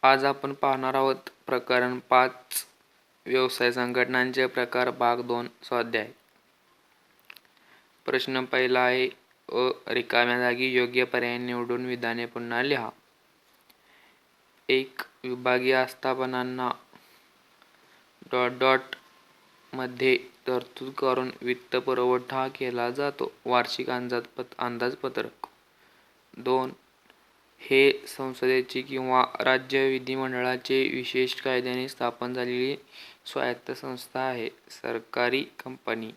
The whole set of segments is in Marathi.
आज आपण पाहणार आहोत प्रकरण 5 व्यवसाय संघटनांचे प्रकार भाग 2 स्वाध्याय. प्रश्न पहिला आहे रिकाम्या जागी योग्य पर्याय निवडून विधाने पुन्हा लिहा. 1. विभागीय आस्थापनांना ... मध्ये तरतूद करून वित्त पुरवठा केला जातो. वार्षिक अंदाजपत्रक. 2. हे संसदेची किंवा राज्य विधिमंडळाचे विशेष कायद्याने स्थापन झालेली स्वायत्त संस्था आहे. सरकारी कंपनी.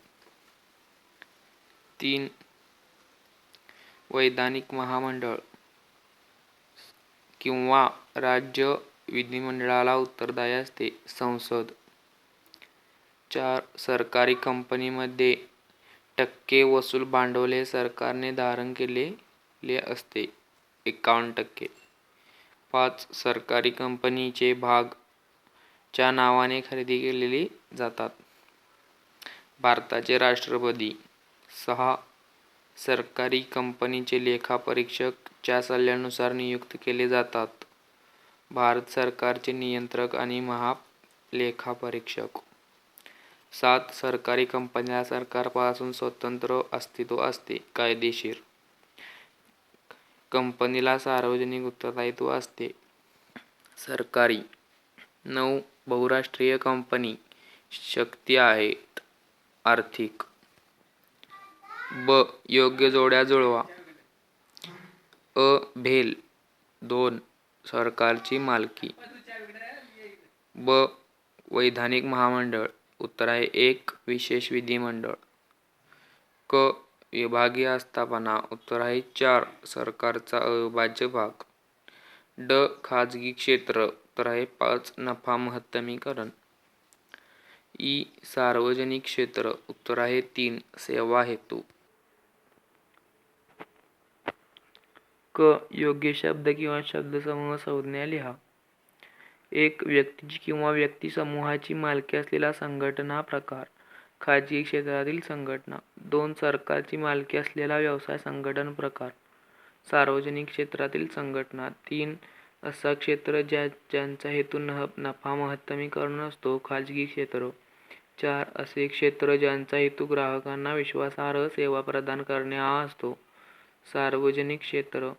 3. वैधानिक महामंडळ किंवा राज्य विधिमंडळाला उत्तरदायी असते. संसद. 4. सरकारी कंपनीमध्ये टक्के वसूल भांडवल हे सरकारने धारण केलेले असते. 51%. 5. सरकारी कंपनीचे भाग च्या नावाने खरेदी केलेले जातात. भारताचे राष्ट्रपती. 6. सरकारी कंपनीचे लेखापरीक्षक च्या सल्ल्यानुसार नियुक्त केले जातात. भारत सरकारचे नियंत्रक आणि महालेखापरीक्षक. 7. सरकारी कंपनीला सरकारपासून स्वतंत्र अस्तित्व असते. कायदेशीर. कंपनीला सार्वजनिक उत्तरदायित्व असते. सरकारी. 9. बहुराष्ट्रीय कंपनी शक्ती आहेत. आर्थिक. ब. योग्य जोड्या जुळवा. भेल. 2. सरकारची मालकी. ब. वैधानिक महामंडळ. उत्तर आहे 1. विशेष विधिमंडळ. क. विभागीय आस्थापना. उत्तर आहे 4. सरकारचा अविभाज्य भाग. ड. खाजगी क्षेत्र. उत्तर आहे 5. नफा महत्तमीकरण. ई. सार्वजनिक क्षेत्र. उत्तर आहे 3. सेवा हेतू. क. योग्य शब्द किंवा शब्दसमूह संज्ञा लिहा. 1. व्यक्तीची किंवा व्यक्तिसमूहाची मालकी असलेला संघटना प्रकार. खाजगी क्षेत्रातील संघटना. 2. सरकारची मालकी असलेला व्यवसाय संघटन प्रकार. सार्वजनिक क्षेत्रातील संघटना. 3. असा क्षेत्र ज्यांचा हेतू नफा महत्तमीकरण असतो. खाजगी क्षेत्र. 4. असे क्षेत्र ज्यांचा हेतू ग्राहकांना विश्वासार्ह सेवा प्रदान करणे हा असतो. सार्वजनिक क्षेत्र.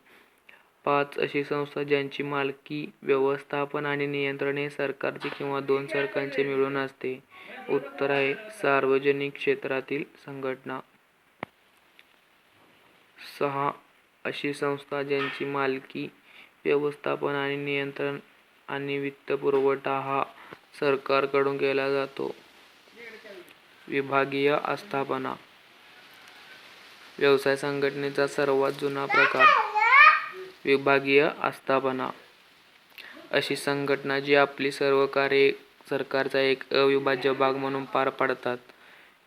5. अशी संस्था ज्यांची मालकी, व्यवस्थापन आणि नियंत्रण हे सरकारचे किंवा 2 सरकारांचे मिळून असते. उत्तर आहे सार्वजनिक क्षेत्रातील संघटना. 6. अशी संस्था ज्यांची मालकी, व्यवस्थापन आणि नियंत्रण आणि वित्तपुरवठा हा सरकारकडून केला जातो. विभागीय आस्थापना. व्यवसाय संघटनेचा सर्वात जुना प्रकार. विभागीय आस्थापना. अशी संघटना जी आपली सर्व कार्ये सरकारचा एक अविभाज्य भाग म्हणून पार पाडतात.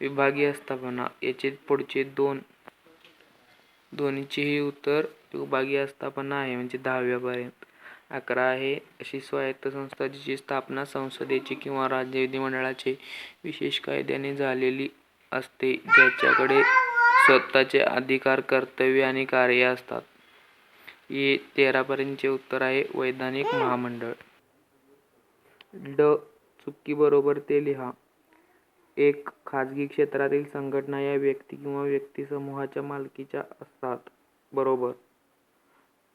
विभागीय आस्थापना. याचे पुढचे दोन्हीचेही उत्तर विभागीय आस्थापना आहे. म्हणजे 10व्या पर्यंत. 11 आहे अशी स्वायत्त संस्था जिची स्थापना संसदेचे किंवा राज्य विधिमंडळाचे विशेष कायद्याने झालेली असते, ज्याच्याकडे स्वतःचे अधिकार, कर्तव्ये आणि कार्ये असतात. 13 पर्यंतचे उत्तर आहे वैधानिक महामंडळ. ड. चुकी बरोबर ते लिहा. 1. खाजगी क्षेत्रातील संघटना या व्यक्ती किंवा व्यक्तिसमूहाच्या मालकीच्या असतात. बरोबर.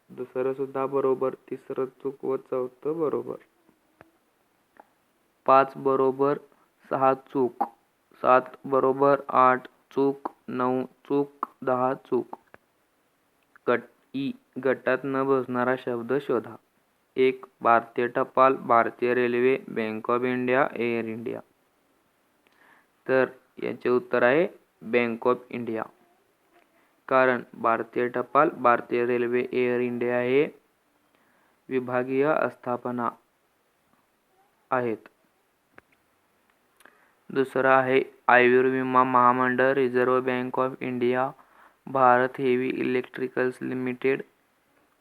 दुसरं सुद्धा बरोबर. तिसरं चूक व चौथं बरोबर. 5 बरोबर 6 चूक. 7 बरोबर 8 चूक. 9 चूक. 10 चूक. गटात न बसणारा शब्द शोधा. 1. भारतीय टपाल, भारतीय railway, bank of India, air India. तर याचे उत्तर आहे बँक ऑफ इंडिया. कारण भारतीय टपाल, भारतीय रेल्वे, एअर इंडिया हे विभागीय आस्थापना आहेत. दुसरा आहे आयुर्विमा महामंडळ, reserve bank of India, Bharat heavy electricals limited,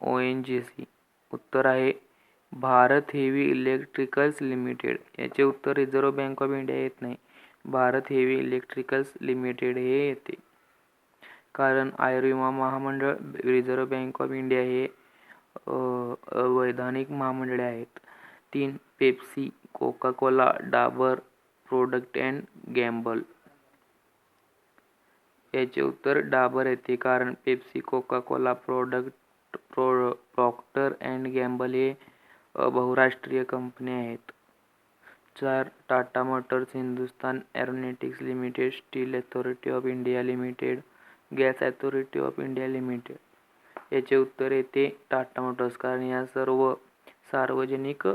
ONGC. उत्तर आहे भारत हेवी इलेक्ट्रिकल्स लिमिटेड. याचे उत्तर रिझर्व्ह बँक ऑफ इंडिया येत नाही, भारत हेवी इलेक्ट्रिकल्स लिमिटेड हे येते. कारण आयुर्विमा महामंडळ, रिझर्व्ह बँक ऑफ इंडिया हे अवैधानिक महामंडळे आहेत. 3. Pepsi, Coca Cola, Dabur, Procter and Gamble. याचे उत्तर डाबर येते, कारण Pepsi, Coca Cola, Procter and Gamble हे बहुराष्ट्रीय कंपन्या आहेत. 4. Tata Motors, Hindustan Aeronautics Limited, Steel Authority of India Limited, Gas Authority of India Limited. याचे उत्तर येते टाटा मोटर्स, कारण या सर्व सार्वजनिक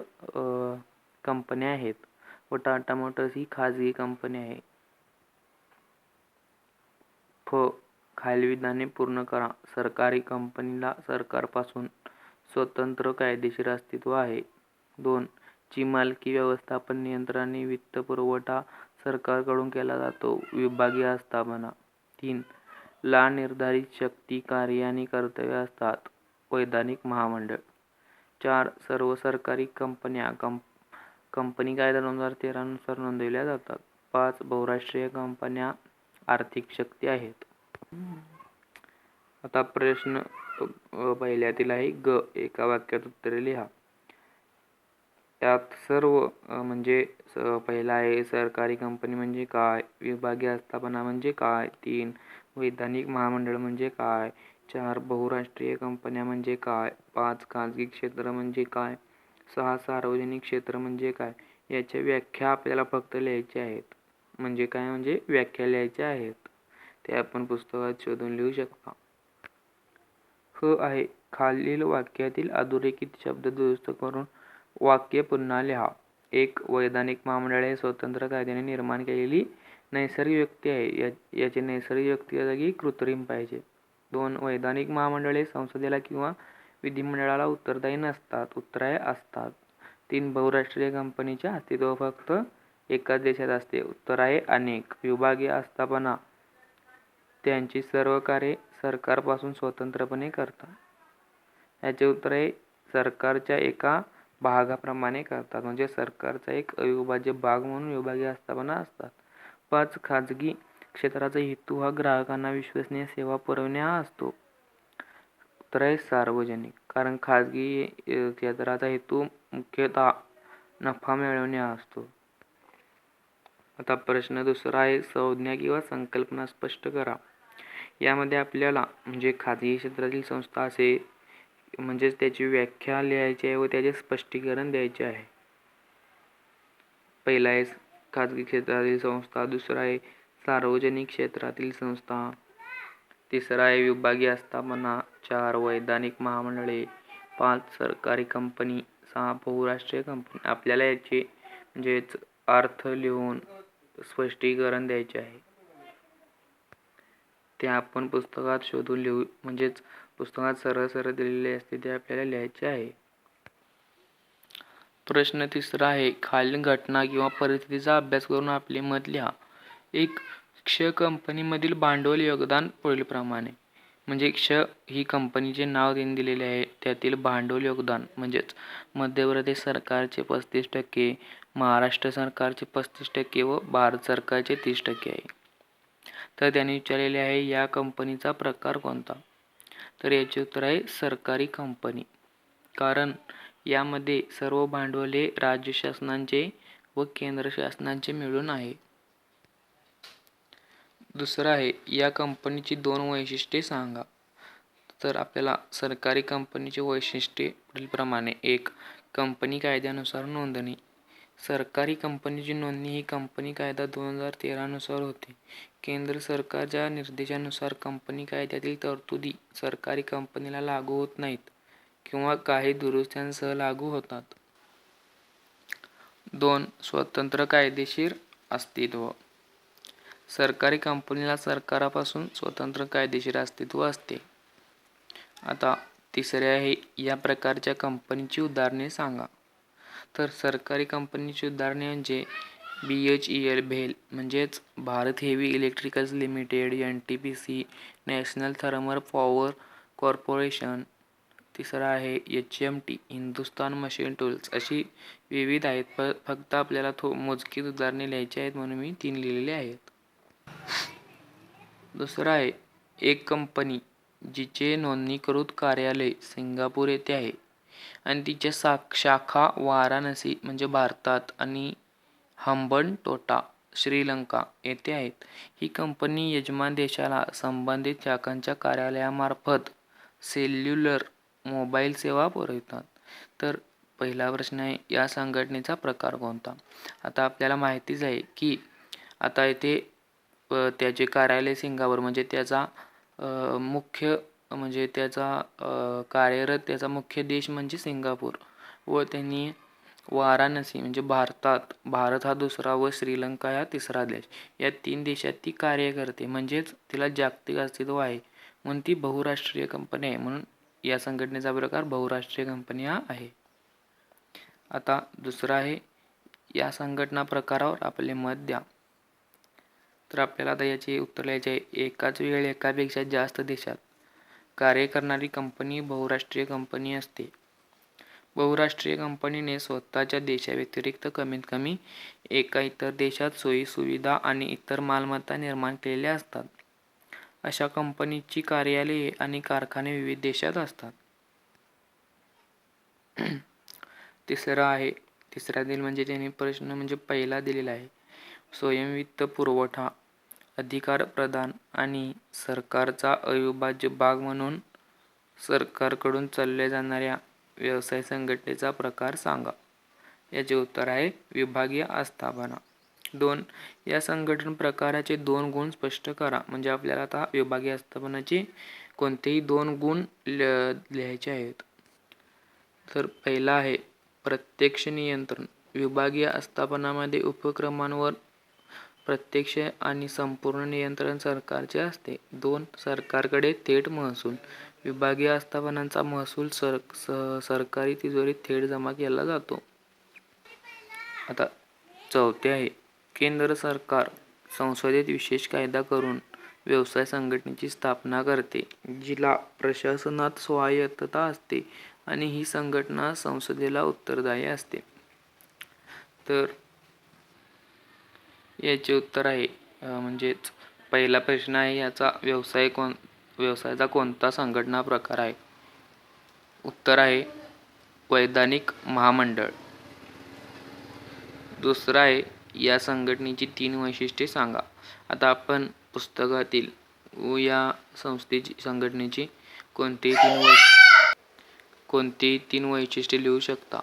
कंपन्या आहेत व टाटा मोटर्स ही खाजगी कंपनी आहे. खालील विधाने पूर्ण करा. सरकारी कंपनीला सरकारपासून स्वतंत्र कायदेशीर अस्तित्व आहे. 2. ची मालकी, व्यवस्थापन, नियंत्रण आणि वित्तपुरवठा सरकारकडून केला जातो. विभागीय आस्थापना. 3. ला निर्धारित शक्ती, कार्ये आणि कर्तव्ये असतात. वैधानिक महामंडळ. 4. सर्व सरकारी कंपन्या कंपनी कायदा 2013 नुसार नोंदविल्या जातात. 5. बहुराष्ट्रीय कंपन्या आर्थिक शक्ती आहेत. आता प्रश्न पहिल्यातील आहे ग. एका वाक्यात उत्तरे लिहा. यात सर्व म्हणजे पहिला आहे सरकारी कंपनी म्हणजे काय, विभागीय आस्थापना म्हणजे काय, 3. वैधानिक महामंडळ म्हणजे काय, 4. बहुराष्ट्रीय कंपन्या म्हणजे काय, 5. खाजगी क्षेत्र म्हणजे काय, 6. सार्वजनिक क्षेत्र म्हणजे काय. याच्या व्याख्या आपल्याला फक्त लिहायच्या आहेत. म्हणजे काय, म्हणजे व्याख्या लिहायच्या आहेत. ते आपण पुस्तकात शोधून लिहू शकता. आहे, खालील वाक्यातील अधोरेखित शब्द दुरुस्त करून वाक्य पुन्हा लिहा. 1. वैधानिक महामंडळ हे स्वतंत्र कायद्याने निर्माण केलेली नैसर्गिक व्यक्ती आहे. याचे नैसर्गिक व्यक्ती जागी कृत्रिम पाहिजे. 2. वैधानिक महामंडळ हे संसदेला किंवा विधिमंडळाला उत्तरदायी नसतात, उत्तराय असतात. 3. बहुराष्ट्रीय कंपनीचे अस्तित्व फक्त एकाच देशात असते, उत्तराय अनेक. विभागीय आस्थापना त्यांची सर्व कार्ये सरकारपासून स्वतंत्रपणे करतात. याचे उत्तर आहे सरकारच्या एका भागाप्रमाणे करतात, म्हणजे सरकारचा एक अविभाज्य भाग म्हणून विभागीय आस्थापना असतात. 5. खाजगी क्षेत्राचा हेतू हा ग्राहकांना विश्वसनीय सेवा पुरवणे हा असतो. उत्तर आहे सार्वजनिक, कारण खाजगी क्षेत्राचा हेतू मुख्यतः नफा मिळवणे हा असतो. आता प्रश्न दुसरा आहे संज्ञा किंवा संकल्पना स्पष्ट करा. यामध्ये आपल्याला म्हणजे खाजगी क्षेत्रातील संस्था असे म्हणजेच त्याची व्याख्या लिहायची आहे व त्याचे स्पष्टीकरण द्यायचे आहे. पहिला आहे खाजगी क्षेत्रातील संस्था, दुसरा आहे सार्वजनिक क्षेत्रातील संस्था, तिसरा आहे विभागीय आस्थापना, 4. वैधानिक महामंडळे, 5. सरकारी कंपनी, 6. बहुराष्ट्रीय कंपनी. आपल्याला याचे म्हणजेच अर्थ लिहून स्पष्टीकरण द्यायचे आहे. ते आपण पुस्तकात शोधून लिहू, म्हणजेच पुस्तकात सरळ सरळ दिलेले असते ते आपल्याला लिहायचे आहे. प्रश्न तिसरा आहे खालील घटना किंवा परिस्थितीचा अभ्यास करून आपले मत लिहा. 1. क्ष कंपनीमधील भांडवल योगदान पुढीलप्रमाणे. म्हणजे क्ष ही कंपनीचे नाव त्यांनी दिलेले आहे. त्यातील भांडवल योगदान म्हणजेच मध्य प्रदेश सरकारचे 35%, महाराष्ट्र सरकारचे 35% व भारत सरकारचे 30% आहे. तर त्यांनी विचारलेले आहे या कंपनीचा प्रकार कोणता. तर याचे उत्तर आहे सरकारी कंपनी, कारण यामध्ये सर्व भांडवल हे राज्य शासनांचे व केंद्र शासनांचे मिळून आहे. दुसरं आहे या कंपनीची 2 वैशिष्ट्ये सांगा. तर आपल्याला सरकारी कंपनीचे वैशिष्ट्ये पुढीलप्रमाणे. 1. कंपनी कायद्यानुसार नोंदणी. सरकारी कंपनीची नोंदणी ही कंपनी कायदा 2013 नुसार होते. केंद्र सरकारच्या निर्देशानुसार कंपनी कायद्यातील तरतुदी सरकारी कंपनीला लागू होत नाहीत किंवा काही दुरुस्त्यांसह लागू होतात. 2. स्वतंत्र कायदेशीर अस्तित्व. सरकारी कंपनीला सरकारापासून स्वतंत्र कायदेशीर अस्तित्व असते. आता तिसरे आहे या प्रकारच्या कंपनीची उदाहरणे सांगा. तर सरकारी कंपनीची उदाहरणे म्हणजे BHEL भेल म्हणजेच Bharat heavy electricals limited, NTPC national thermal power corporation. तिसरा आहे HMT हिंदुस्तान मशीन टूल्स. अशी विविध आहेत, फक्त आपल्याला मोजकीच उदाहरणे लिहायची आहेत म्हणून मी 3 लिहिलेले आहेत. दुसरा आहे एक कंपनी जिचे नोंदणीकृत कार्यालय सिंगापूर येथे आहे. आणि तिच्या शाखा वाराणसी म्हणजे भारतात आणि हंबनटोटा श्रीलंका येथे आहेत. ही कंपनी यजमान देशाला संबंधित शाखांच्या कार्यालयामार्फत सेल्युलर मोबाईल सेवा पुरवितात. तर पहिला प्रश्न आहे, या संघटनेचा प्रकार कोणता? आता आपल्याला माहितीच आहे की आता इथे त्याचे कार्यालय सिंगापूर म्हणजे त्याचा मुख्य म्हणजे त्याचा कार्यरत त्याचा मुख्य देश म्हणजे सिंगापूर व त्यांनी वाराणसी म्हणजे भारत हा दुसरा व श्रीलंका हा तिसरा देश, या 3 देशात ती कार्य करते. म्हणजेच तिला जागतिक अस्तित्व आहे म्हणून ती बहुराष्ट्रीय कंपनी आहे. म्हणून या संघटनेचा प्रकार बहुराष्ट्रीय कंपनी हा आहे. आता दुसरा आहे, या संघटना प्रकारावर आपले मत द्या. तर आपल्याला आता याचे उत्तर लिहायचे आहे. एकाच वेळी एकापेक्षा जास्त देशात कार्य करणारी कंपनी बहुराष्ट्रीय कंपनी असते. बहुराष्ट्रीय कंपनीने स्वतःच्या देशाव्यतिरिक्त कमीत कमी एका इतर देशात सोयी सुविधा आणि इतर मालमत्ता निर्माण केलेल्या असतात. अशा कंपनीची कार्यालये आणि कारखाने विविध देशात असतात. तिसऱ्यातील म्हणजे त्यांनी प्रश्न म्हणजे पहिला दिलेला आहे, स्वयंवित्त पुरवठा अधिकार प्रदान आणि सरकारचा अविभाज्य भाग म्हणून सरकारकडून चालवल्या जाणाऱ्या व्यवसाय संघटनेचा प्रकार सांगा. याचे उत्तर आहे विभागीय आस्थापना. 2. या संघटन प्रकाराचे 2 गुण स्पष्ट करा. म्हणजे आपल्याला आता विभागीय आस्थापनाचे कोणतेही 2 गुण लिहायचे आहेत. तर पहिला आहे प्रत्यक्ष नियंत्रण. विभागीय आस्थापनामध्ये उपक्रमांवर प्रत्यक्ष आणि संपूर्ण नियंत्रण सरकारचे असते. 2. सरकारकडे थेट महसूल. विभागीय आस्थापनांचा महसूल सरकारी तिजोरीत थेट जमा केला जातो. आता चौथे आहे, केंद्र सरकार संसदेत विशेष कायदा करून व्यवसाय संघटनेची स्थापना करते, जिला प्रशासनात स्वायत्तता असते आणि ही संघटना संसदेला उत्तरदायी असते. तर याचे उत्तर आहे म्हणजेच पहिला प्रश्न आहे, याचा व्यवसायाचा कोणता संघटना प्रकार आहे? उत्तर आहे वैधानिक महामंडळ. दुसरा आहे, या संघटनेची 3 वैशिष्ट्ये सांगा. आता आपण पुस्तकातील या संघटनेची कोणतेही 3 वैशिष्ट्ये लिहू शकता.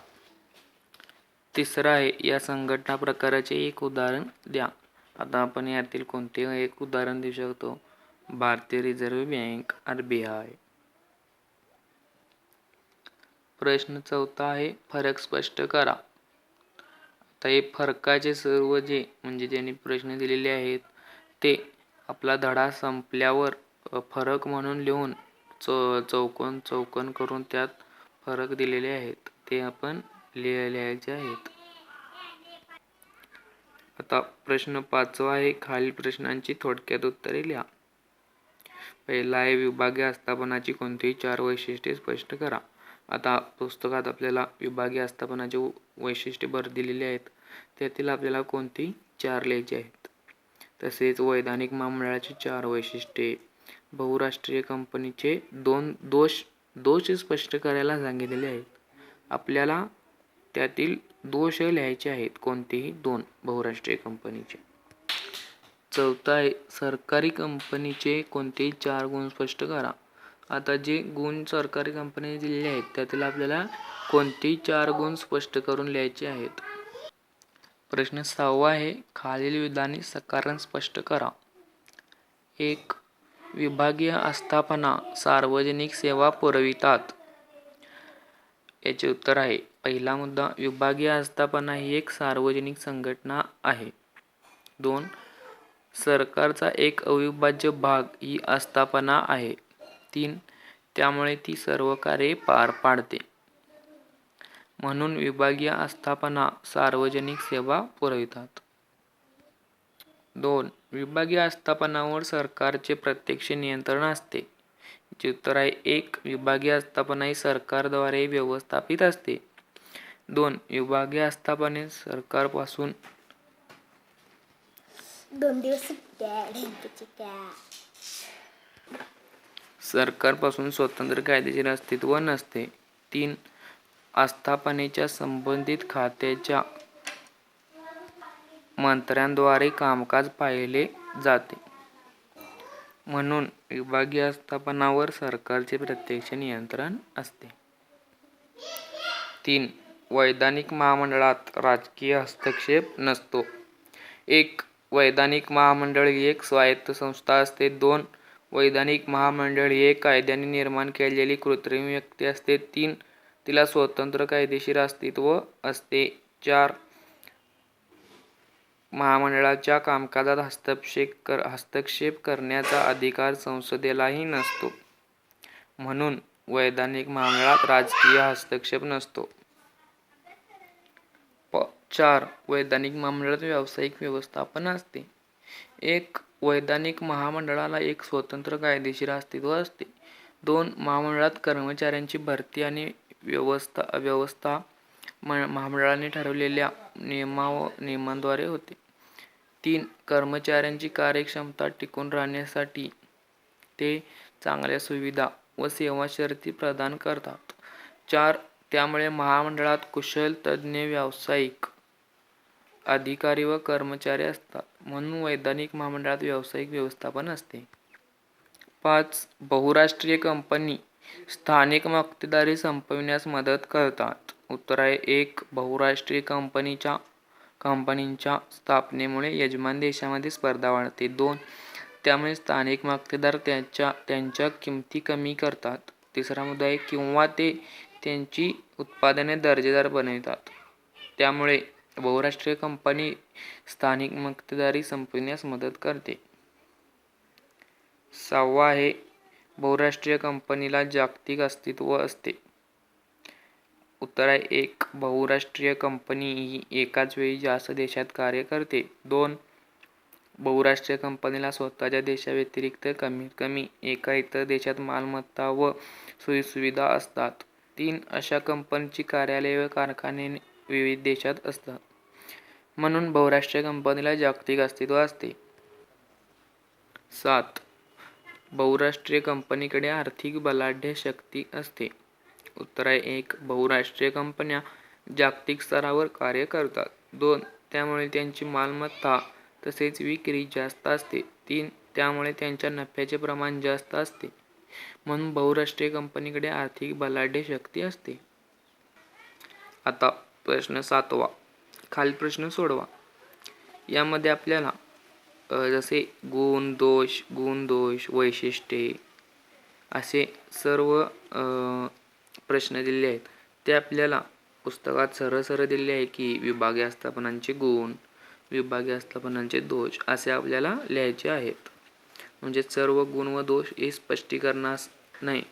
तिसरा आहे, या संघटना प्रकाराचे एक उदाहरण द्या. आता आपण यातील कोणते एक उदाहरण देऊ शकतो? भारतीय रिझर्व्ह बँक RBI. प्रश्न चौथा आहे, फरक स्पष्ट करा. आता हे फरकाचे सर्व जे म्हणजे ज्यांनी प्रश्न दिलेले आहेत ते आपला धडा संपल्यावर फरक म्हणून लिहून चौकोन करून त्यात फरक दिलेले आहेत ते आपण लिहायचे आहेत. आता प्रश्न 5वा आहे, खालील प्रश्नांची थोडक्यात उत्तरे लिहा. पहिला आहे, विभागीय आस्थापनाची कोणतीही 4 वैशिष्ट्ये स्पष्ट करा. आता पुस्तकात आपल्याला विभागीय आस्थापनाचे वैशिष्ट्ये दिलेले आहेत, त्यातील आपल्याला कोणती 4 लिहायची आहेत. तसेच वैधानिक महामंडळाची 4 वैशिष्ट्ये, बहुराष्ट्रीय कंपनीचे 2 दोष स्पष्ट करायला सांगितलेले आहेत. आपल्याला त्यातील दोष लिहायचे आहेत, कोणतेही 2 बहुराष्ट्रीय कंपनीचे. चौथा आहे, सरकारी कंपनीचे कोणतेही 4 गुण स्पष्ट करा. आता जे गुण सरकारी कंपनीने दिलेले आहेत त्यातील आपल्याला कोणतेही 4 गुण स्पष्ट करून लिहायचे आहेत. प्रश्न 6वा आहे, खालील विधाने सकारण स्पष्ट करा. 1. विभागीय आस्थापना सार्वजनिक सेवा पुरवितात. याचे उत्तर आहे पहिला मुद्दा, विभागीय आस्थापना ही एक सार्वजनिक संघटना आहे. 2. सरकारचा एक अविभाज्य भाग ही आस्थापना आहे. 3. त्यामुळे ती सर्व कार्ये पार पाडते. म्हणून विभागीय आस्थापना सार्वजनिक सेवा पुरवितात. 2. विभागीय आस्थापनावर सरकारचे प्रत्यक्ष नियंत्रण असते. याचे उत्तर आहे 1. विभागीय आस्थापना ही सरकारद्वारे व्यवस्थापित असते. 2. विभागीय आस्थापने सरकारपासून स्वतंत्र कायदेशीर अस्तित्व नसते. 3. आस्थापनेच्या संबंधित खात्याच्या मंत्र्यांद्वारे कामकाज पाहिले जाते. म्हणून विभागीय आस्थापनावर सरकारचे प्रत्यक्ष नियंत्रण असते. 3. वैधानिक महामंडळात राजकीय हस्तक्षेप नसतो. 1. वैधानिक महामंडळ ही एक स्वायत्त संस्था असते. 2. वैधानिक महामंडळ ही एक कायद्याने निर्माण केलेली कृत्रिम व्यक्ती असते. 3. तिला स्वतंत्र कायदेशीर अस्तित्व असते. 4. महामंडळाच्या कामकाजात हस्तक्षेप करण्याचा अधिकार संसदेलाही नसतो. म्हणून वैधानिक महामंडळात राजकीय हस्तक्षेप नसतो. 4. वैधानिक महामंडळात व्यावसायिक व्यवस्थापन असते. 1. वैधानिक महामंडळाला एक स्वतंत्र कायदेशीर अस्तित्व असते. 2. महामंडळात कर्मचाऱ्यांची भरती आणि व्यवस्था महामंडळाने ठरवलेल्या नियमांद्वारे होते. 3. कर्मचाऱ्यांची कार्यक्षमता टिकून राहण्यासाठी ते चांगल्या सुविधा व सेवा शर्ती प्रदान करतात. 4. त्यामुळे महामंडळात कुशल, तज्ज्ञ, व्यावसायिक अधिकारी व कर्मचारी असतात. म्हणून वैधानिक महामंडळात व्यावसायिक व्यवस्थापन असते. 5. बहुराष्ट्रीय कंपनी स्थानिक मक्तेदारी संपविण्यास मदत करतात. उत्तर आहे 1. बहुराष्ट्रीय कंपनींच्या स्थापनेमुळे यजमान देशामध्ये स्पर्धा वाढते. 2. त्यामुळे स्थानिक मक्तेदार त्यांच्या किमती कमी करतात. तिसरा मुद्दा आहे किंवा ते त्यांची उत्पादने दर्जेदार बनवितात. त्यामुळे बहुराष्ट्रीय कंपनी स्थानिक मक्तेदारी संपविण्यास मदत करते. 6 आहे बहुराष्ट्रीय कंपनीला जागतिक अस्तित्व असते. उत्तर आहे 1. बहुराष्ट्रीय कंपनी ही एकाच वेळी जास्त देशात कार्य करते. 2. बहुराष्ट्रीय कंपनीला स्वतःच्या देशाव्यतिरिक्त कमीत कमी एका इतर देशात मालमत्ता व सोयीसुविधा असतात. 3. अशा कंपनीची कार्यालये व कारखाने विविध देशात असतात. म्हणून बहुराष्ट्रीय कंपनीला जागतिक अस्तित्व असते. 7. बहुराष्ट्रीय कंपनीकडे आर्थिक बलाढ्य शक्ती असते. उत्तर आहे 1. बहुराष्ट्रीय कंपन्या जागतिक स्तरावर कार्य करतात. 2. त्यामुळे त्यांची मालमत्ता तसेच विक्री जास्त असते. 3. त्यामुळे त्यांच्या नफ्याचे प्रमाण जास्त असते. म्हणून बहुराष्ट्रीय कंपनीकडे आर्थिक बलाढ्य शक्ती असते. आता प्रश्न 7वा. खालील प्रश्न सोडवा. यामध्ये आपल्याला जसे गुण दोष वैशिष्ट्ये असे सर्व प्रश्न दिले आहेत. ते आपल्याला पुस्तकात सरळ दिले आहे की विभागीय आस्थापनांचे गुण, विभागीय आस्थापनांचे दोष असे आपल्याला लिहायचे आहेत. म्हणजे सर्व गुण व दोष हे स्पष्टीकरणास नाही.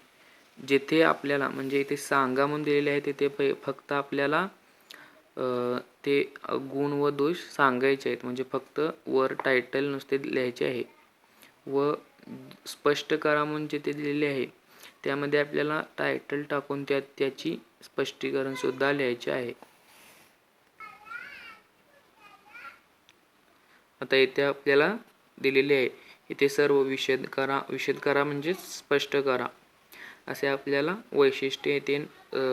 जेथे आपल्याला म्हणजे इथे सांगा म्हणून दिलेले आहे तिथे फक्त आपल्याला ते गुण व दोष सांगायचे आहेत. म्हणजे फक्त वर टायटल नुसते लिहायचे आहे. व स्पष्ट करा म्हणून जिथे दिलेले आहे त्यामध्ये आपल्याला टायटल टाकून त्याची स्पष्टीकरण सुद्धा लिहायचे आहे. आता इथे आपल्याला दिलेले आहे इथे सर्व विषद करा म्हणजे स्पष्ट करा असे आपल्याला वैशिष्ट्ये येते.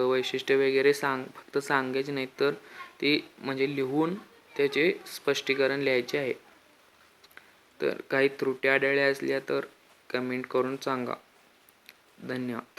वैशिष्ट्य वगैरे फक्त सांगायचे नाही तर ती म्हणजे लिहून त्याचे स्पष्टीकरण लिहायचे आहे. तर काही त्रुटी आढळल्या असल्या तर कमेंट करून सांगा. धन्यवाद.